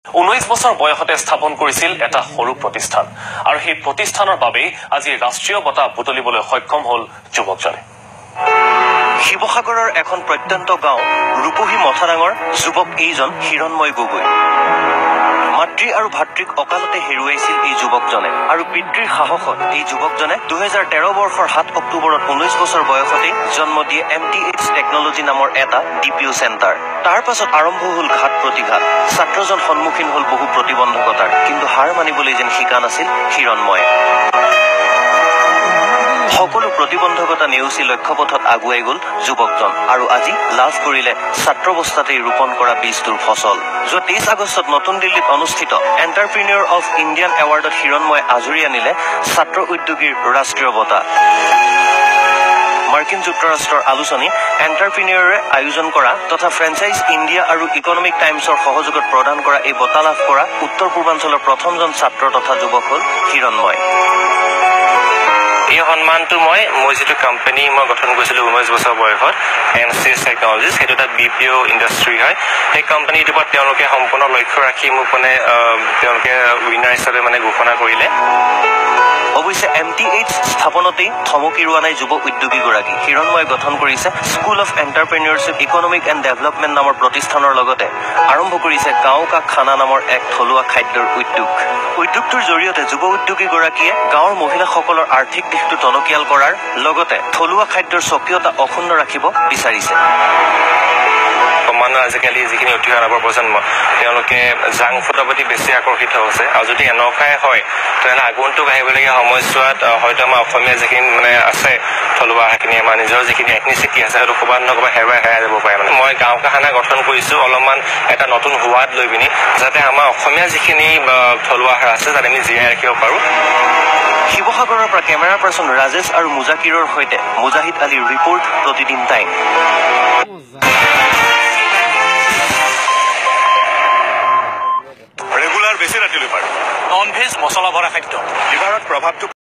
19 বছৰ বয়সতে স্থাপন কৰিছিল এটা সৰু প্ৰতিষ্ঠান আৰু সেই প্ৰতিষ্ঠানৰ বাবে আজি ৰাষ্ট্ৰীয় বঁটা বুটলিবলৈ সক্ষম হ'ল যুৱকজনে শিৱসাগৰৰ এখন প্ৰত্যন্ত গাঁও ৰূপহী মথাৰাঙৰ যুৱক এইজন হিৰণময় গগৈ মাতৃ আৰু ভাতৃক অকালতে হেৰুৱাইছিল এই যুৱকজনে আৰু পিতৃৰ সাহসত এই যুৱকজনে 2013 বৰ্ষৰ 7 অক্টোবৰত 19 বছৰ বয়সতে জন্ম দিয়ে MTH টেকনলজি নামৰ এটা DPO চেণ্টাৰ তাৰ পাছত আৰম্ভ হ'ল ঘাত প্ৰতিঘাত ছাত্ৰজন সন্মুখীন হ'ল বহু প্ৰতিবন্ধকতাৰ কিন্তু হাৰ মানিবলৈ যেন শিকা নাছিল হিৰণময় সকলো প্ৰতিবন্ধকতা নেওচি লক্ষ্যপথত আগুৱাই গ'ল যুৱকজন আৰু আজি লাভ কৰিলে ছাত্ৰাৱস্থাতেই ৰোপণ কৰা বীজটোৰ ফচল যোৱা 23 আগষ্টত নতুন দিল্লীত অনুষ্ঠিত এণ্টাৰপ্ৰিনিয়ৰ অফ ইণ্ডিয়ান এৱাৰ্ডত হিৰণময় আজৰি আনিলে ছাত্ৰ উদ্যোগীৰ ৰাষ্ট্ৰীয় বঁটা মাৰ্কিন যুক্তৰাষ্ট্ৰৰ আলোচনী এণ্টাৰপ্ৰিনিয়ৰে আয়োজন কৰা তথা ফ্ৰেঞ্চাইজ ইণ্ডিয়া আৰু ইকনমিক টাইমছৰ সহযোগত প্ৰদান কৰা এই বঁটা লাভ কৰা উত্তৰ পূৰ্বাঞ্চলৰ প্ৰথমজন ছাত্ৰ তথা যুৱক হ'ল হিৰণময় এই সন্মানটো মই যিটো কোম্পানী মই গঠন কৰিছিলোঁ 19 বছৰ বয়সত MCH টেকনলজিজ সেইটো এটা BPO ইণ্ডাষ্ট্ৰী হয় সেই কোম্পানীটোৰ পৰা তেওঁলোকে সম্পূৰ্ণ লক্ষ্য ৰাখি মোক তেওঁলোকে উইনাৰ হিচাপে ঘোষণা কৰিলে অৱশ্যে MTH স্থাপনতেই থমকি ৰোৱা নাই যুৱ উদ্যোগীগৰাকী হিৰণময় গঠন কৰিছে school of entrepreneurship economic and development নামৰ প্ৰতিষ্ঠানৰ লগতে আৰম্ভ কৰিছে গাঁও কা খানা নামৰ এক থলুৱা খাদ্যৰ উদ্যোগটোৰ জৰিয়তে যুৱ উদ্যোগীগৰাকীয়ে গাঁৱৰ মহিলাসকলৰ আৰ্থিক দিশটো টনকিয়াল কৰাৰ লগতে থলুৱা খাদ্যৰ স্বকীয়তা অক্ষুণ্ণ ৰাখিব বিচাৰিছে মানুহ আজিকালি যিখিনি উঠি অহা নৱ প্ৰজন্ম তেওঁলোকে জাংক ফুডৰ প্ৰতি বেছি আকৰ্ষিত হৈছে আৰু যদি এনেকুৱাই হয় তেতিয়াহ'লে আগন্তুক আহিবলগীয়া সময়ছোৱাত হয়তো আমাৰ অসমীয়া যিখিনি আছে থলুৱা সেইখিনি আমাৰ নিজৰ যিখিনি এথনিচিটি আছে সেইটো ক'ৰবাত নহয় ক'ৰবাত হেৰাই যাব পাৰে মই গাঁও কাহানা গঠন কৰিছোঁ অলপমান এটা নতুন সোৱাদ লৈ পিনি যাতে আমাৰ অসমীয়া যিখিনি থলুৱা আহাৰ আছে যাতে আমি জীয়াই ৰাখিব পাৰোঁ শিৱসাগৰৰ পৰা কেমেৰা পাৰ্চন ৰাজেশ আৰু মুজাকিৰৰ সৈতে মুজাহিদ আলীৰ ৰিপৰ্ট প্ৰতিদিন টাইম ৰেগুলাৰ বেছি ৰাতিলৈ পাৰোঁ নন ভেজ মছলা ভৰা খাদ্য লিভাৰত প্ৰভাৱটো